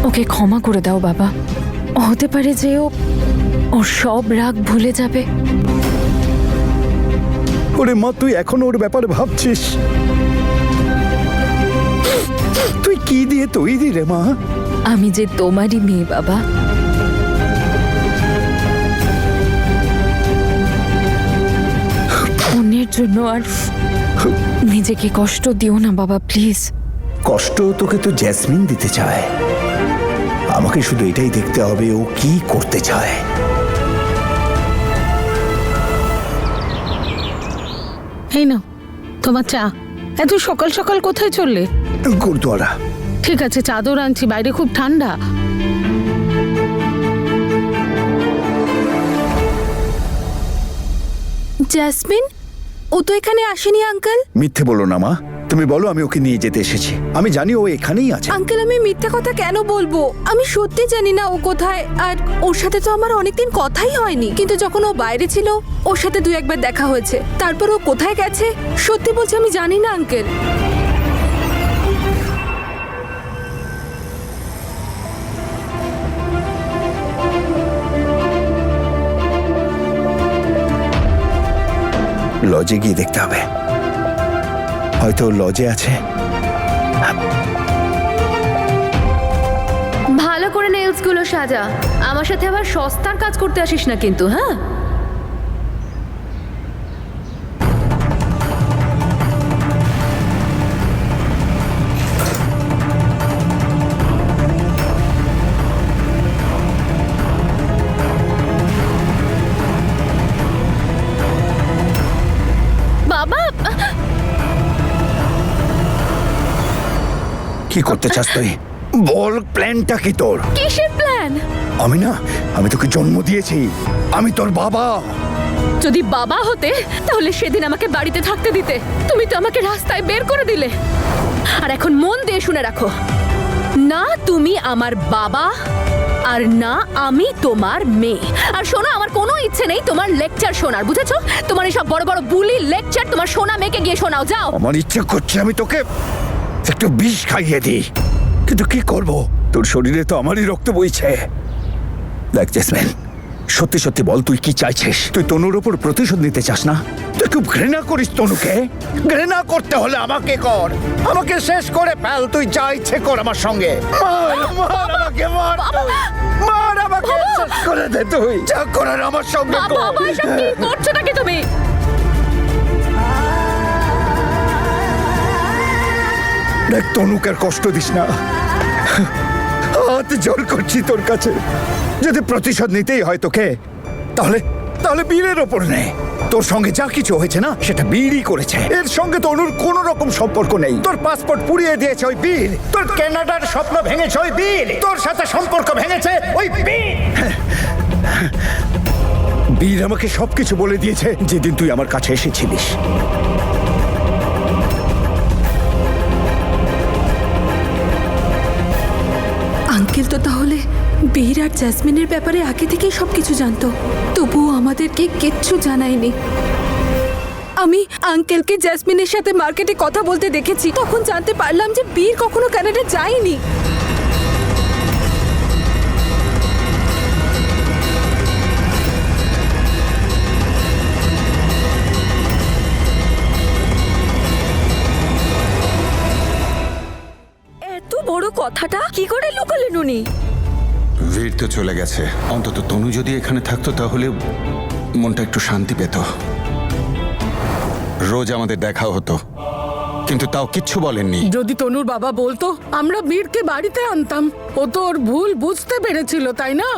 ওকে ক্ষমা করে দাও বাবা। হতে পারে যে ওর সব রাগ ভুলে যাবে। ওরে মা, তুই এখনো ওর ব্যাপারে ভাবছিস? তুই কি দিয়ে তৈরি রে মা? আমি যে তোমারই মেয়ে বাবা। অন্যের জন্য আর নিজেকে কষ্ট দিও না বাবা, প্লিজ। কষ্ট তোকে তো জেসমিন দিতে চায়। আমাকে শুধু এটাই দেখতে হবে ও কি করতে চায়। এই নাও তোমার চা। এত সকাল সকাল কোথায় চললে? গুরুদ্বারা। ঠিক আছে, চাদর আনছি, বাইরে খুব ঠান্ডা। জেসমিন, ও তো এখানে আসেনি আঙ্কেল। মিথ্যে বলো না মা, তুমি বলো আমি ওকে নিয়ে যেতে এসেছি। আমি জানি ও এখানেই আছে। আঙ্কেল, আমি মিথ্যা কথা কেন বলবো? আমি সত্যি জানি না ও কোথায়। আর ওর সাথে তো আমার অনেকদিন কথাই হয়নি, কিন্তু যখন ও বাইরে ছিল ওর সাথে দু একবার দেখা হয়েছে। তারপর ও কোথায় গেছে সত্যি বলছি আমি জানি না আঙ্কেল। লজে গিয়ে দেখতে হবে, হয়তো লজে আছে। ভালো করে নেলস গুলো সাজা। আমার সাথে আবার সস্তার কাজ করতে আসিস না কিন্তু, হ্যাঁ? বাবা, কি করতে চাস তুই? বল, প্ল্যানটা কি তোর? কিসের প্ল্যান? আমি তোকে জন্ম দিয়েছি, আমি তোর বাবা। যদি বাবা হতে তাহলে সেদিন আমাকে বাড়িতে থাকতে দিতে। তুমি তো আমাকে রাস্তায় বের করে দিলে। আর এখন মন দিয়ে শুনে রাখো, না তুমি আমার বাবা আর না আমি তোমার মেয়ে। আর শোনো, আমার কোনো ইচ্ছে নেই তোমার লেকচার শোনার, বুঝেছো? তোমার এইসব বড় বড় বুলি লেকচার তোমার সোনা মেয়েকে গিয়ে শোনাও, যাও। আমার ইচ্ছে করছে আমি তোকে একটু বিষ খাইয়ে দিই, কিন্তু কি করব? তোর শরীরে তো আমারই রক্ত বইছে। দেখ জেসমিন, সত্যি সত্যি বল, তুই কি চাইছিস? তুই তনুর উপর প্রতিশোধ নিতে চাস না? তুই খুব ঘৃণা করিস তনুকে। ঘৃণা করতে হলে আমাকে কর, আমাকে শেষ করে ফেল। তুই যা ইচ্ছে কর আমার সঙ্গে। মার আমাকে, মার তুই। মার আমাকে, শেষ করে দে তুই। যা করার আমার সঙ্গে কর। বাবা, এসব কি করছো নাকি তুমি? দেখ, তনুকে আর কষ্ট দিস না। হাত জোর করছি তোর কাছে, যদি প্রতিশোধ নিতেই হয় তোকে, তাহলে তাহলে বীরের ওপর নে। তোর সঙ্গে যা কিছু হয়েছে না, সেটা বীরই করেছে। এর সঙ্গে তনুর কোনো রকম সম্পর্ক নেই। তোর পাসপোর্ট পুড়িয়ে দিয়েছে ওই বীর, তোর কানাডার স্বপ্ন ভেঙেছে ওই বীর, তোর সাথে সম্পর্ক ভেঙেছে ওই বীর। বীর আমাকে সবকিছু বলে দিয়েছে যেদিন তুই আমার কাছে এসেছিলিস। আঙ্কেল তো তাহলে বীর আর জেসমিনের ব্যাপারে আগে থেকেই সবকিছু জানতো, তবুও আমাদেরকে কিচ্ছু জানায়নি। আমি আঙ্কেলকে জেসমিনের সাথে মার্কেটে কথা বলতে দেখেছি, তখন জানতে পারলাম যে বীর কখনো কানাডা যায়নি। এত বড় কথাটা কি করে লুকালেন উনি? বীর তো চলে গেছে, অন্তত তনু যদি এখানে থাকতো তাহলে মনটা একটু শান্তি পেত। রোজ আমাদের দেখা হতো, কিন্তু তাও কিচ্ছু বলেননি। যদি তনুর বাবা বলতো আমরা বীরকে বাড়িতে আনতাম। ও তো ওর ভুল বুঝতে পেরেছিল, তাই না?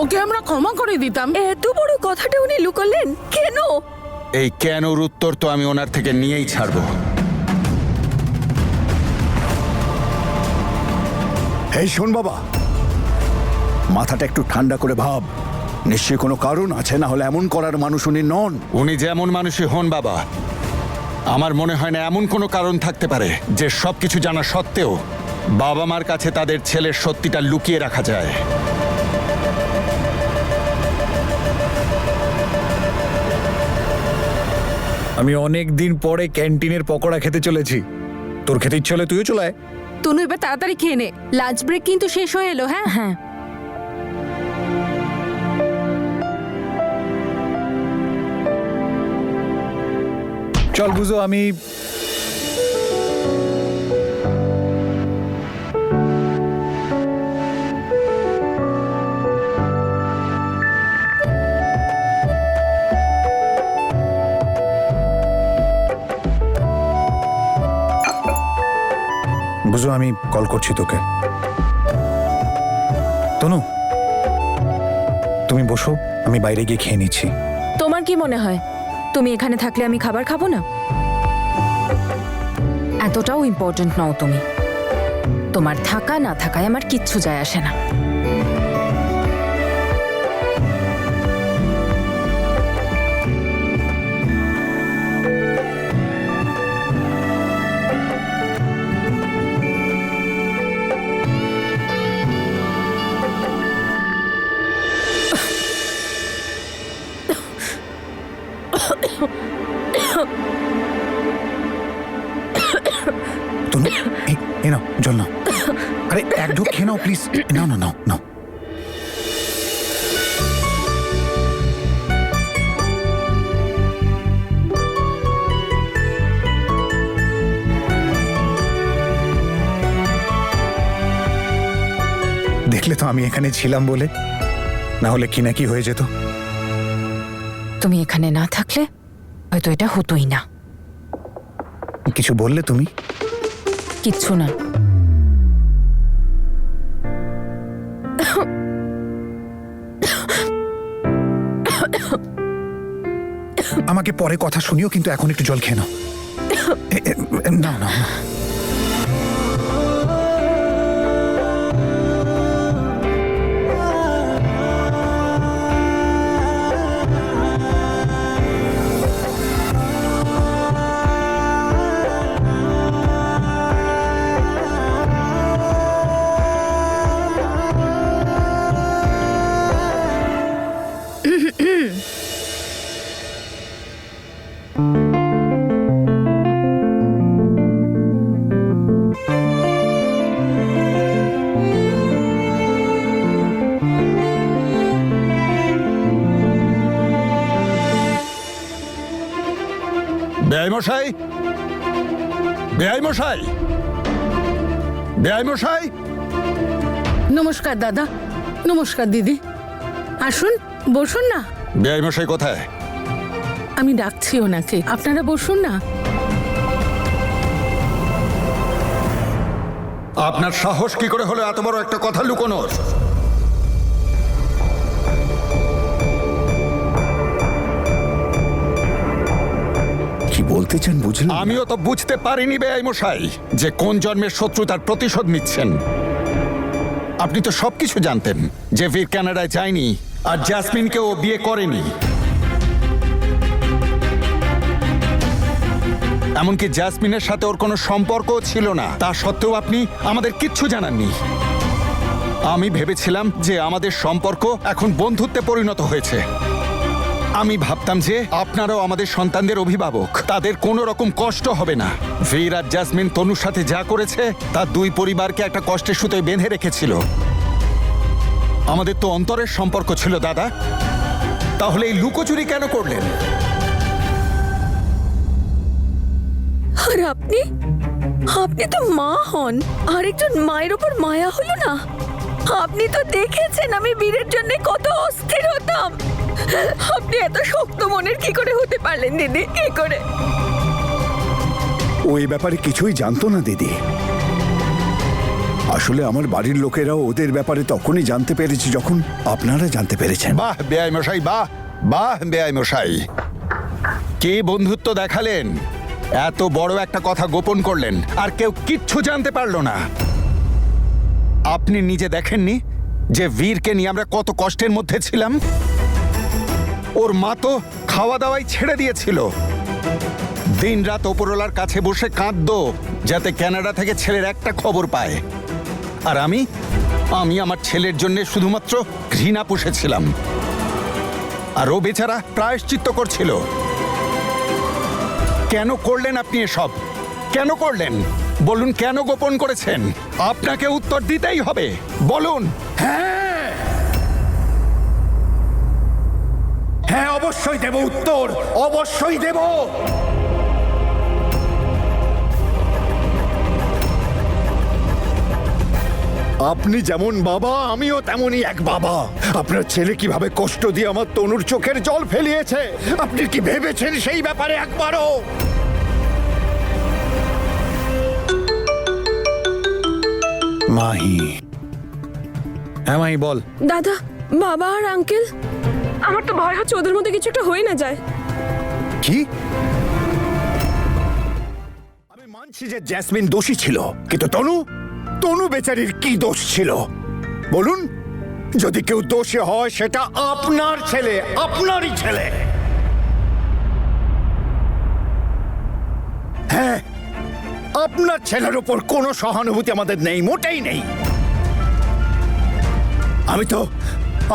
ওকে আমরা ক্ষমা করে দিতাম। এত বড় কথাটা উনি লুকালেন কেন? এই কেনর উত্তর তো আমি ওনার থেকে নিয়েই ছাড়বো। এই শোন বাবা, মাথাটা একটু ঠান্ডা করে ভাব। নিশ্চয়ই কোনো কারণ আছে, না হলে এমন করার মানুষ উনি নন। উনি যেমন মানুষই হন বাবা, আমার মনে হয় না এমন কোনো কারণ থাকতে পারে যে সবকিছু জানা সত্ত্বেও বাবা মার কাছে তাদের ছেলের সত্যিটা লুকিয়ে রাখা যায়। আমি অনেক দিন পরে ক্যান্টিনের পকোড়া খেতে চলেছি। তোর খেতে ইচ্ছে হলে তুইও চলে আয়। তনু এবার তাড়াতাড়ি খেয়ে নে, লাঞ্চ ব্রেক কিন্তু শেষ হয়ে এলো। হ্যাঁ হ্যাঁ চল বুঝো, আমি বুঝো, আমি কল করছি তোকে। তনু, তুমি বসো, আমি বাইরে গিয়ে খেয়ে নিচ্ছি। তোমার কি মনে হয় তুমি এখানে থাকলে আমি খাবার খাবো না? এতটাও ইম্পর্ট্যান্ট নও তুমি। তোমার থাকা না থাকায় আমার কিচ্ছু যায় আসে না। তনু, এই নাও জল নাও। আরে এক ঢোক খেয়ে নাও প্লিজ। নাও না, নাও নাও। দেখলে তো আমি এখানে ছিলাম বলে, না হলে কি না কি হয়ে যেত। তুমি এখানে না থাকলে হয়তো এটা হতোই না। কিছু বললে তুমি? কিচ্ছু না। আমাকে পরে কথা শুনিও, কিন্তু এখন একটু জল খেয়ে নাও। নাও নাও। বেআই মশাই, বেআই মশাই, বেআই মশাই। নমস্কার দাদা, নমস্কার দিদি। আসুন, বসুন না। বেআই মশাই কোথায়? আমি ডাকছি ওনাকে, আপনারা বসুন না। আপনার সাহস কি করে হলো এত বড় একটা কথা লুকোনোর? কি বলতে চান বুঝলেন? আমিও তো বুঝতে পারিনি বেআই মশাই যে কোন জন্মের শত্রুতার প্রতিশোধ নিচ্ছেন। আপনি তো সবকিছু জানতেন যে বীর কানাডায় যায়নি আর জ্যাসমিনকে ও বিয়ে করেনি। এমনকি জ্যাসমিনের সাথে ওর কোনো সম্পর্কও ছিল না। তা সত্ত্বেও আপনি আমাদের কিচ্ছু জানাননি। আমি ভেবেছিলাম যে আমাদের সম্পর্ক এখন বন্ধুত্বে পরিণত হয়েছে। আমি ভাবতাম যে আপনারাও আমাদের সন্তানদের অভিভাবক, তাদের কোনো রকম কষ্ট হবে না। বীর আর জ্যাসমিন তনুর সাথে যা করেছে তা দুই পরিবারকে একটা কষ্টের সুতোয় বেঁধে রেখেছিল। আমাদের তো অন্তরের সম্পর্ক ছিল দাদা, তাহলে এই লুকোচুরি কেন করলেন? আর আপনি আপনি তো মা হন, আরেকজন মায়ের উপর মায়া হলো না? আপনি তো দেখেছেন আমি বীরের জন্য কত অস্থির হতাম। আপনি এত শক্ত মনের কি করে হতে পারলেন দিদি? কি করে? ও এই ব্যাপারে কিছুই জানতো না দিদি। আসলে আমার বাড়ির লোকেরাও ওদের ব্যাপারে তখনই জানতে পেরেছে যখন আপনারা জানতে পেরেছেন। বাহ বেআই মশাই, বাহ বাহ বেআই মশাই, কে বন্ধুত্ব দেখালেন! এত বড় একটা কথা গোপন করলেন আর কেউ কিচ্ছু জানতে পারলো না। আপনি নিজে দেখেননি যে বীরকে নিয়ে আমরা কত কষ্টের মধ্যে ছিলাম? ওর মা তো খাওয়া দাওয়াই ছেড়ে দিয়েছিল। দিনরাত ওপরওয়ালার কাছে বসে কাঁদতো যাতে কানাডা থেকে ছেলের একটা খবর পায়। আর আমি আমার ছেলের জন্য শুধুমাত্র ঘৃণা পুষেছিলাম। আর ও বেচারা প্রায়শ্চিত্ত করছিল। কেন করলেন আপনি এসব? কেন করলেন? বলুন কেন গোপন করেছেন? আপনাকে উত্তর দিতেই হবে, বলুন। হ্যাঁ, অবশ্যই দেব উত্তর, অবশ্যই দেব। আপনি যেমন বাবা, আমিও তেমনই এক বাবা। আপনার ছেলে কিভাবে কষ্ট দিয়ে আমার তনুর চোখের জল ফেলিয়েছে, আপনি কি ভেবেছেন সেই ব্যাপারে একবারও? মাহি, হ্যাঁ মাহি বল। দাদা, বাবা আর আঙ্কেল, আমার তো ভয় হচ্ছে ওদের মধ্যে কিছু একটা হয়ে না যায়। কি? আমি মানছি যে জেসমিন দোষী ছিল, কিন্তু তনু বেচারির কি দোষ ছিল বলুন? যদি কেউ দোষী হয় সেটা আপনার ছেলে, আপনারই ছেলে। হ্যাঁ, আপনার ছেলের উপর কোনো সহানুভূতি আমাদের নেই, মোটেই নেই।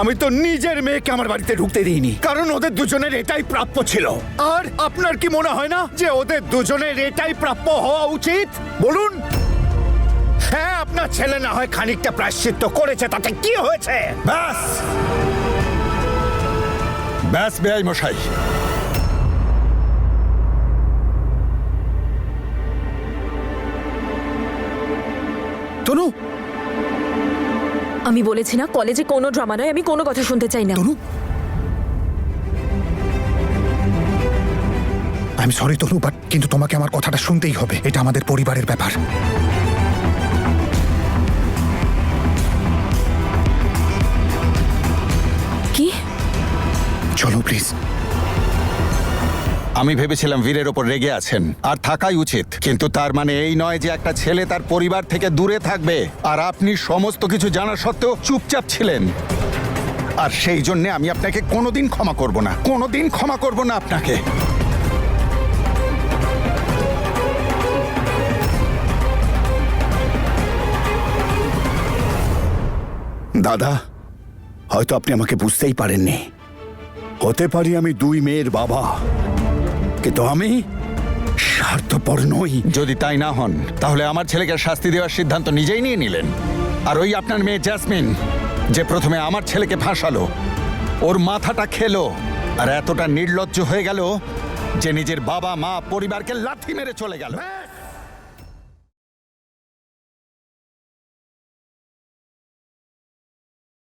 আমি তো নিজের মেয়েকে আমার বাড়িতে ঢুকতে দিইনি, কারণ ওদের দুজনের এটাই প্রাপ্য ছিল। আর আপনার কি মনে হয় না যে ওদের দুজনের এটাই প্রাপ্য হওয়া উচিত বলুন? হ্যাঁ, আপনার ছেলে না হয় খানিকটা প্রায়শ্চিত্ত করেছে, তাতে কি হয়েছে? ব্যাস ব্যাস বেআই মশাই, তনু, আমি বলেছি না কলেজে কোনো ড্রামা নয়, আমি কোনো কথা শুনতে চাই না। Tanu, I am sorry Tanu, but কিন্তু তোমাকে আমার কথাটা শুনতেই হবে। এটা আমাদের পরিবারের ব্যাপার। কি? চলো প্লিজ। আমি ভেবেছিলাম বীরের ওপর রেগে আছেন, আর থাকাই উচিত, কিন্তু তার মানে এই নয় যে একটা ছেলে তার পরিবার থেকে দূরে থাকবে। আর আপনি সমস্ত কিছু জানা সত্ত্বেও চুপচাপ ছিলেন, আর সেই জন্য আমি আপনাকে কোনোদিন ক্ষমা করব না, কোনোদিন ক্ষমা করব না আপনাকে। দাদা, হয়তো আপনি আমাকে বুঝতেই পারেননি। হতে পারি আমি দুই মেয়ের বাবা, কিন্তু আমি স্বার্থপর নই। যদি তাই না হন, তাহলে আমার ছেলেকে শাস্তি দেওয়ার সিদ্ধান্ত নিজেই নিয়ে নিলেন। আর ওই আপনার মেয়ে জেসমিন, যে প্রথমে আমার ছেলেকে ফাঁসালো, ওর মাথাটা খেলো, আর এতটা নির্লজ্জ হয়ে গেল যে নিজের বাবা মা পরিবারকে লাথি মেরে চলে গেল।